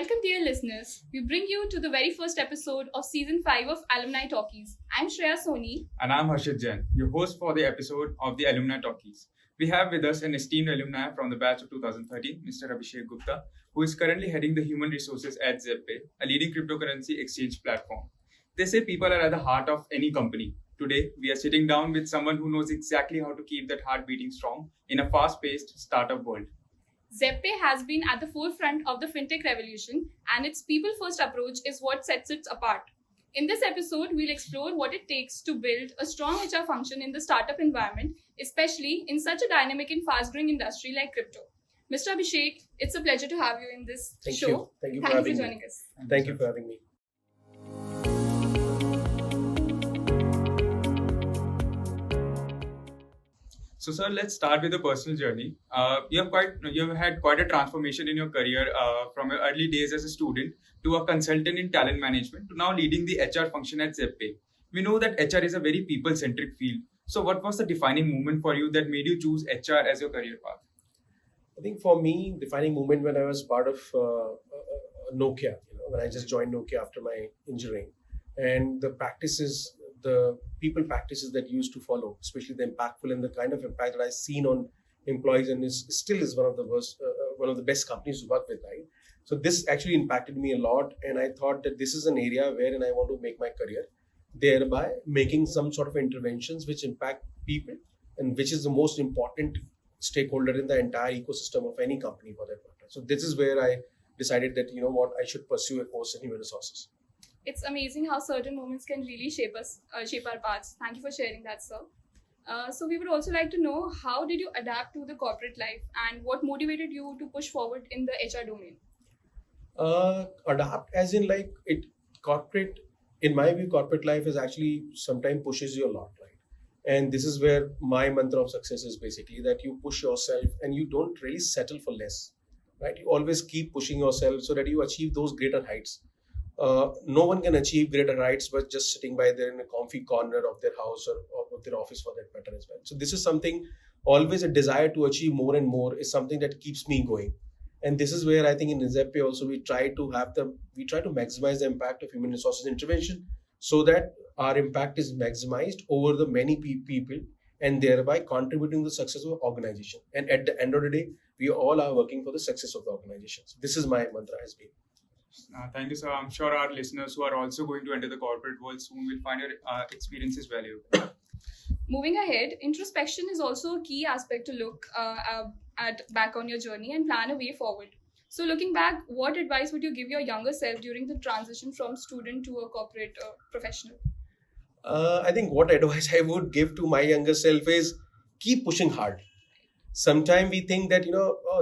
Welcome, dear listeners. We bring you to the very first episode of Season 5 of Alumni Talkies. I'm Shreya Soni. And I'm Harshit Jain, your host for the episode of the Alumni Talkies. We have with us an esteemed alumni from the batch of 2013, Mr. Abhishek Gupta, who is currently heading the human resources at ZebPay, a leading cryptocurrency exchange platform. They say people are at the heart of any company. Today, we are sitting down with someone who knows exactly how to keep that heart beating strong in a fast-paced startup world. ZebPay has been at the forefront of the Fintech revolution, and its people-first approach is what sets it apart. In this episode, we'll explore what it takes to build a strong HR function in the startup environment, especially in such a dynamic and fast-growing industry like crypto. Mr. Abhishek, it's a pleasure to have you in this show. Thank you for joining us. Thank you for having me. So, sir, let's start with the personal journey. You have had quite a transformation in your career from your early days as a student to a consultant in talent management to now leading the HR function at ZebPay. We know that HR is a very people-centric field. So, what was the defining moment for you that made you choose HR as your career path? I think for me, defining moment when I was part of Nokia, when I just joined Nokia after my injury, and the people practices that you used to follow, especially the impactful and the kind of impact that I've seen on employees, and still is one of the best companies to work with, right? So this actually impacted me a lot, and I thought that this is an area wherein I want to make my career, thereby making some sort of interventions which impact people, and which is the most important stakeholder in the entire ecosystem of any company for that matter. So this is where I decided that, I should pursue a course in human resources. It's amazing how certain moments can really shape our paths. Thank you for sharing that, sir. So we would also like to know, how did you adapt to the corporate life and what motivated you to push forward in the HR domain? Adapt as in in my view, corporate life is actually sometimes pushes you a lot, right? And this is where my mantra of success is basically that you push yourself and you don't really settle for less, right? You always keep pushing yourself so that you achieve those greater heights. No one can achieve greater heights by just sitting by there in a comfy corner of their house or of their office for that matter as well. So this is something, always a desire to achieve more and more is something that keeps me going. And this is where I think in ZebPay also we try to maximize the impact of human resources intervention so that our impact is maximized over the many people and thereby contributing to the success of the organization. And at the end of the day, we all are working for the success of the organization. So this is my mantra has been. Thank you, sir. I'm sure our listeners who are also going to enter the corporate world soon will find your experiences valuable. Moving ahead, introspection is also a key aspect to look back on your journey and plan a way forward. So looking back, what advice would you give your younger self during the transition from student to a corporate professional? I think what advice I would give to my younger self is keep pushing hard. Sometimes we think that,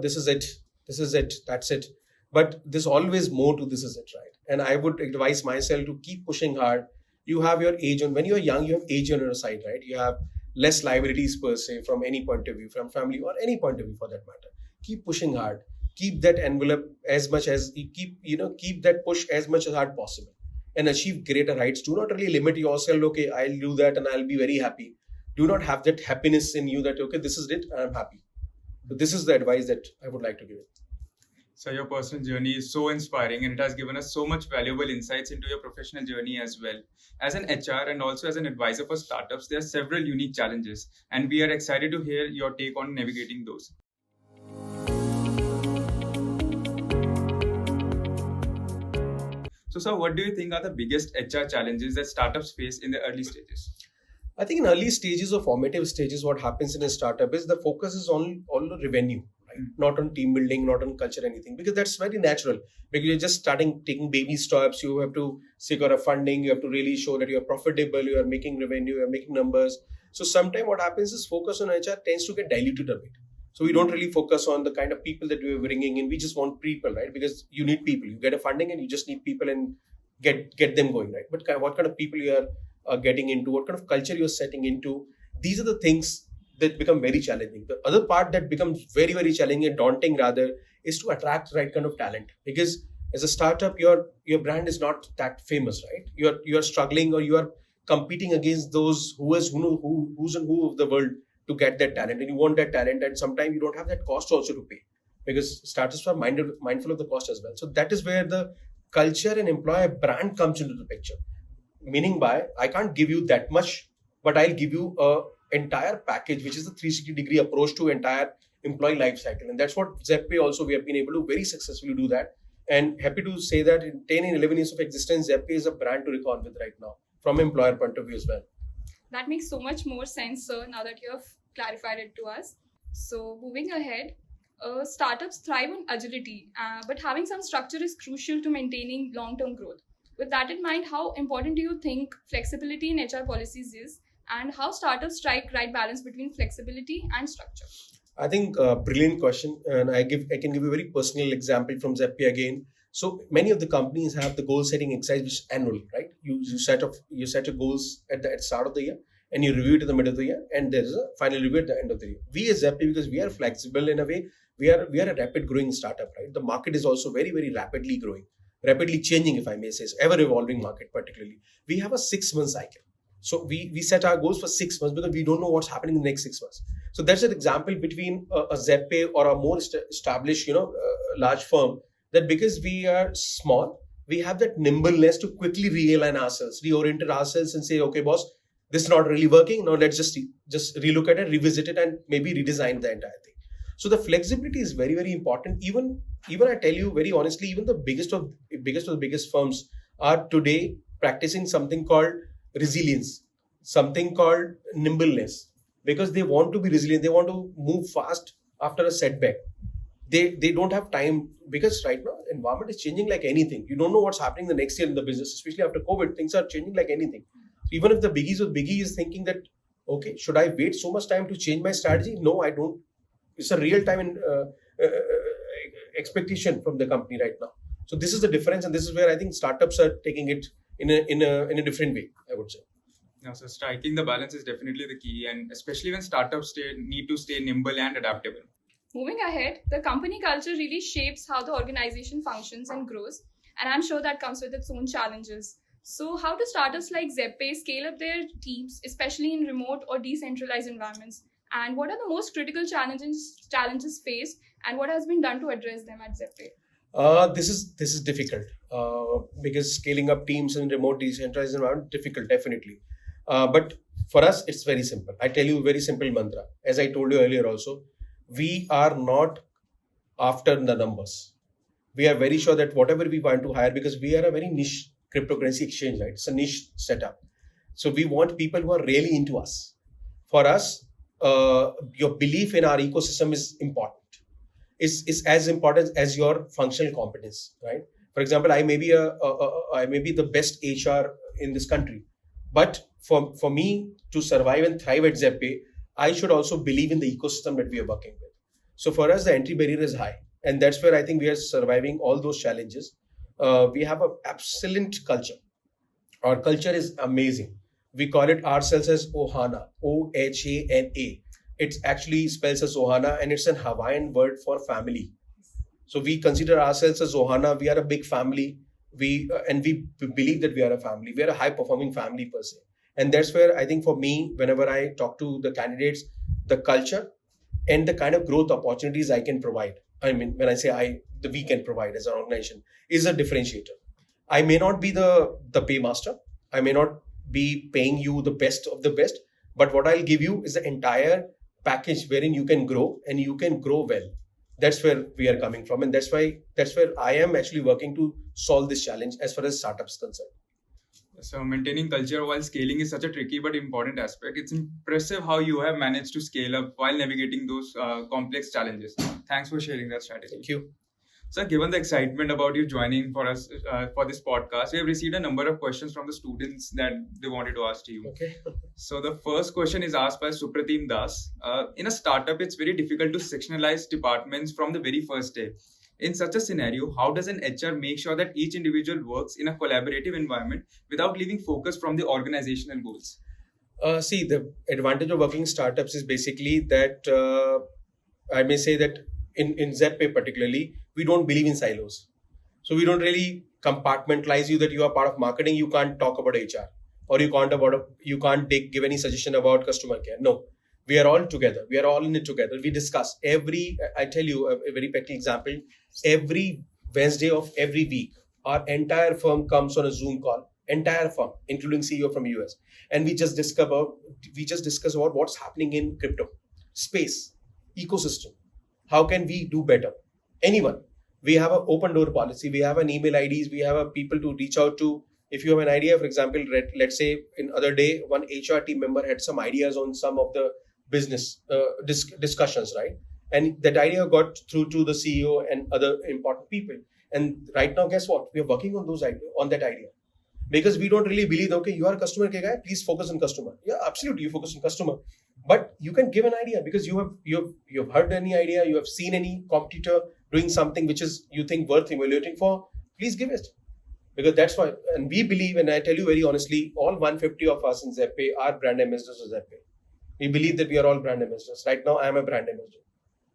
this is it, that's it. But there's always more to this is it, right? And I would advise myself to keep pushing hard. You have your age on, when you're young, you have age on your side, right? You have less liabilities per se from any point of view, from family or any point of view for that matter. Keep pushing hard. Keep that envelope as much as you keep that push as much as hard possible and achieve greater heights. Do not really limit yourself. Okay, I'll do that and I'll be very happy. Do not have that happiness in you that, okay, this is it, I'm happy. So this is the advice that I would like to give it. So your personal journey is so inspiring and it has given us so much valuable insights into your professional journey as well. As an HR and also as an advisor for startups, there are several unique challenges and we are excited to hear your take on navigating those. So, sir, what do you think are the biggest HR challenges that startups face in the early stages? I think in early stages or formative stages, what happens in a startup is the focus is on the revenue. Not on team building, not on culture, anything, because that's very natural. Because you're just taking baby steps. You have to secure a funding. You have to really show that you're profitable. You are making revenue. You're making numbers. So sometimes what happens is focus on HR tends to get diluted a bit. So we don't really focus on the kind of people that we're bringing in. We just want people, right? Because you need people. You get a funding and you just need people and get them going, right? But what kind of people you are getting into, what kind of culture you're setting into, these are the things that become very challenging. The other part that becomes very, very challenging and daunting rather is to attract the right kind of talent. Because as a startup, your brand is not that famous, right? You are struggling or you are competing against those who's and who of the world to get that talent, and you want that talent, and sometimes you don't have that cost also to pay. because startups are mindful of the cost as well. So that is where the culture and employer brand comes into the picture. Meaning by, I can't give you that much, but I'll give you a entire package, which is the 360-degree approach to entire employee life cycle. And that's what ZebPay also, we have been able to very successfully do that. And happy to say that in 10 and 11 years of existence, ZebPay is a brand to reckon with right now from employer point of view as well. That makes so much more sense, sir, now that you have clarified it to us. So moving ahead, startups thrive on agility, but having some structure is crucial to maintaining long-term growth. With that in mind, how important do you think flexibility in HR policies is, and how startups strike right balance between flexibility and structure? I think brilliant question, and I can give you a very personal example from ZebPay again. So many of the companies have the goal setting exercise, which is annual, right? You set your goals at the start of the year, and you review it in the middle of the year, and there is a final review at the end of the year. We as ZebPay, because we are flexible in a way, we are a rapid growing startup, right? The market is also very, very rapidly growing, rapidly changing, if I may say, ever evolving market particularly. We have a 6-month cycle. So we set our goals for 6 months because we don't know what's happening in the next 6 months. So that's an example between a ZebPay or a more established, large firm, that because we are small, we have that nimbleness to quickly realign ourselves, reorient ourselves and say, okay, boss, this is not really working. Now let's just relook at it, revisit it, and maybe redesign the entire thing. So the flexibility is very, very important. Even I tell you very honestly, even the biggest of the biggest firms are today practicing something called resilience, something called nimbleness, because they want to be resilient. They want to move fast after a setback. They don't have time, because right now environment is changing like anything. You don't know what's happening the next year in the business, especially after COVID. Things are changing like anything. Even if the biggies of biggie is thinking that, okay, should I wait so much time to change my strategy? No, I don't. It's a real time expectation from the company right now. So this is the difference, and this is where I think startups are taking it in a different way, I would say. Yeah, so striking the balance is definitely the key, and especially when startups need to stay nimble and adaptable. Moving ahead, the company culture really shapes how the organization functions and grows, and I'm sure that comes with its own challenges. So how do startups like ZebPay scale up their teams, especially in remote or decentralized environments? And what are the most critical challenges faced, and what has been done to address them at ZebPay? This is difficult because scaling up teams in remote decentralized environment difficult, definitely. But for us, it's very simple. I tell you a very simple mantra. As I told you earlier also, we are not after the numbers. We are very sure that whatever we want to hire, because we are a very niche cryptocurrency exchange, right? It's a niche setup. So we want people who are really into us. For us, your belief in our ecosystem is important. Is as important as your functional competence, right? For example, I may be the best HR in this country, but for me to survive and thrive at ZebPay, I should also believe in the ecosystem that we are working with. So for us, the entry barrier is high, and that's where I think we are surviving all those challenges. We have an excellent culture. Our culture is amazing. We call it ourselves as Ohana, OHANA. It actually spells as Ohana, and it's an Hawaiian word for family. So we consider ourselves as Ohana. We are a big family. We believe that we are a family. We are a high-performing family per se. And that's where I think for me, whenever I talk to the candidates, the culture and the kind of growth opportunities I can provide. I mean, when I say we can provide as an organization is a differentiator. I may not be the paymaster. I may not be paying you the best of the best, but what I'll give you is the entire package wherein you can grow and you can grow well. That's where we are coming from, and that's where I am actually working to solve this challenge as far as startups concerned. So maintaining culture while scaling is such a tricky but important aspect. It's impressive how you have managed to scale up while navigating those complex challenges. Thanks for sharing that strategy. Thank you. So given the excitement about you joining for us for this podcast, we have received a number of questions from the students that they wanted to ask to you. Okay. So the first question is asked by Supratim Das. In a startup, it's very difficult to sectionalize departments from the very first day. In such a scenario, how does an HR make sure that each individual works in a collaborative environment without leaving focus from the organizational goals? See, the advantage of working in startups is basically that I may say that in ZebPay particularly, we don't believe in silos. So we don't really compartmentalize you that you are part of marketing. You can't talk about HR, or you can't give any suggestion about customer care. No, We are all together. We are all in it together. We discuss I tell you a very practical example. Every Wednesday of every week, our entire firm comes on a Zoom call. Entire firm, including CEO from US, and we just discuss about what's happening in crypto space, ecosystem. How can we do better? Anyone. We have an open door policy. We have an email IDs. We have a people to reach out to. If you have an idea, for example, let's say in other day, one HR team member had some ideas on some of the business discussions, right? And that idea got through to the CEO and other important people. And right now, guess what? We are working on that idea. Because we don't really believe, okay, you are a customer guy, please focus on customer. Yeah, absolutely, you focus on customer. But you can give an idea because you have heard any idea, you have seen any competitor doing something which is you think worth evaluating for, please give it. Because that's why, and we believe, and I tell you very honestly, all 150 of us in ZebPay are brand ambassadors of ZebPay. We believe that we are all brand ambassadors. Right now, I am a brand ambassador.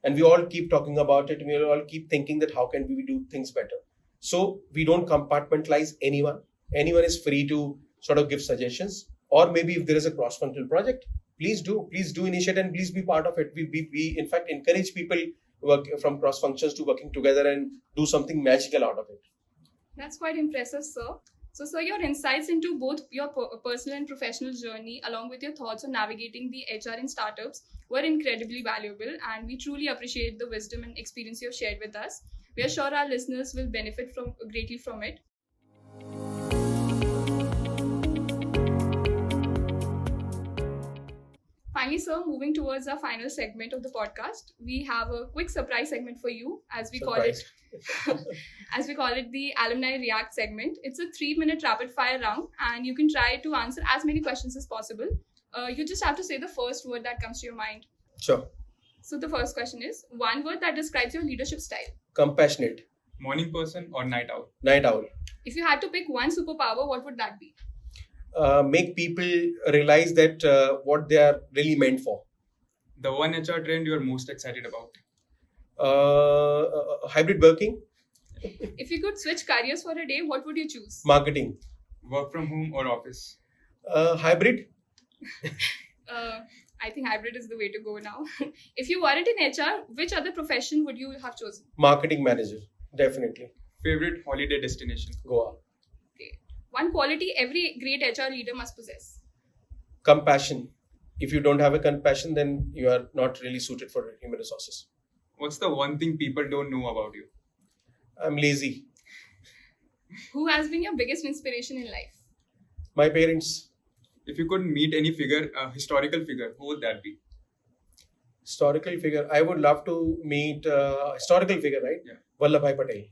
And we all keep talking about it, and we all keep thinking that how can we do things better. So we don't compartmentalize anyone. Anyone is free to sort of give suggestions, or maybe if there is a cross-functional project, please do initiate and please be part of it. We in fact encourage people work from cross functions to working together and do something magical out of it. That's quite impressive, sir. So, sir, your insights into both your personal and professional journey, along with your thoughts on navigating the HR in startups, were incredibly valuable, and we truly appreciate the wisdom and experience you have shared with us. We are sure our listeners will benefit greatly from it. Finally, sir, moving towards our final segment of the podcast, we have a quick surprise segment for you, as we call it the Alumni React segment. It's a 3-minute rapid fire round, and you can try to answer as many questions as possible. You just have to say the first word that comes to your mind. Sure. So the first question is, one word that describes your leadership style. Compassionate. Morning person or night owl? Night owl. If you had to pick one superpower, what would that be? Make people realize that what they are really meant for. The one HR trend you are most excited about? Hybrid working. If you could switch careers for a day, what would you choose? Marketing. Work from home or office? Hybrid. I think hybrid is the way to go now. If you weren't in HR, which other profession would you have chosen? Marketing manager. Definitely. Favorite holiday destination? Goa. Okay. One quality every great HR leader must possess. Compassion. If you don't have a compassion, then you are not really suited for human resources. What's the one thing people don't know about you? I'm lazy. Who has been your biggest inspiration in life? My parents. If you could meet any figure, a historical figure, who would that be? Historical figure. I would love to meet historical figure, right? Yeah. Vallabhbhai Patel.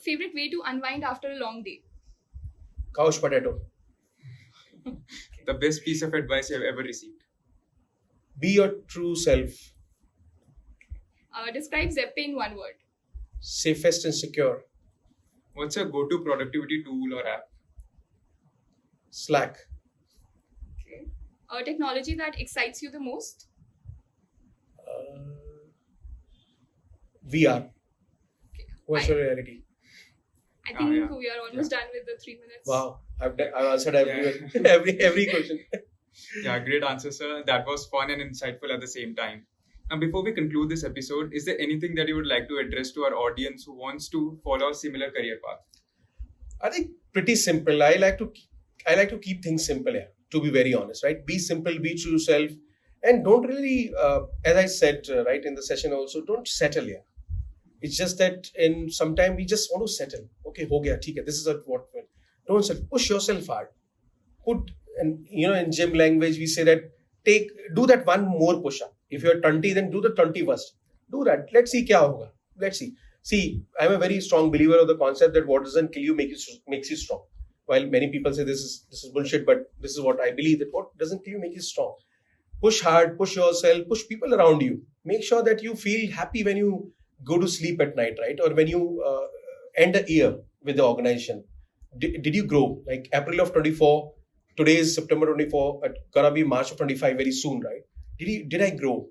Favorite way to unwind after a long day? Couch potato. The best piece of advice you have ever received? Be your true self. Describe ZebPay in one word. Safest and secure. What's your go-to productivity tool or app? Slack. Okay. Technology that excites you the most? VR. Okay. Virtual reality. I think we are almost done with the 3 minutes. Wow. I've answered every question. Yeah, great answer, sir. That was fun and insightful at the same time. And before we conclude this episode, is there anything that you would like to address to our audience who wants to follow a similar career path? I think pretty simple. I like to keep things simple here, to be very honest, right? Be simple, be true to yourself, and don't really, as I said, right, in the session also, don't settle here. It's just that in some time we just want to settle. Okay, ho gaya, theek hai, this is what. Don't settle. Push yourself hard. And in gym language we say that do that one more push-up. If you're 20, then do the 21st. Do that. Let's see kya hoga. Let's see. See, I'm a very strong believer of the concept that what doesn't kill you makes you strong. While many people say this is bullshit, but this is what I believe, that what doesn't kill you makes you strong. Push hard, push yourself, push people around you. Make sure that you feel happy when you go to sleep at night, right? Or when you end a year with the organization. Did you grow? Like April of 24, today is September 24, it's gonna be March of 25 very soon, right? Did I grow?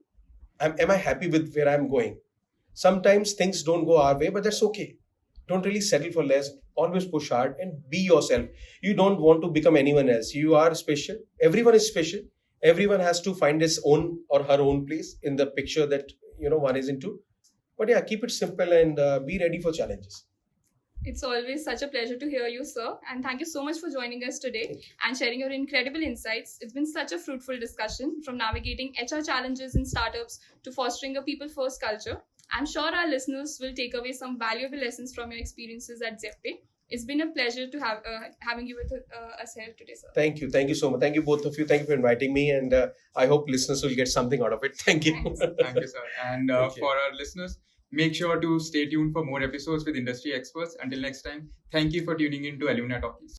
Am I happy with where I'm going? Sometimes things don't go our way, but that's okay. Don't really settle for less. Always push hard and be yourself. You don't want to become anyone else. You are special. Everyone is special. Everyone has to find his own or her own place in the picture that one is into. But yeah, keep it simple and be ready for challenges. It's always such a pleasure to hear you, sir. And thank you so much for joining us today and sharing your incredible insights. It's been such a fruitful discussion, from navigating HR challenges in startups to fostering a people-first culture. I'm sure our listeners will take away some valuable lessons from your experiences at ZebPay. It's been a pleasure to have having you with us here today, sir. Thank you so much. Thank you both of you. Thank you for inviting me, and I hope listeners will get something out of it. Thank you. Thank you, sir. And for our listeners, make sure to stay tuned for more episodes with industry experts. Until next time, thank you for tuning in to Alumni Talkies.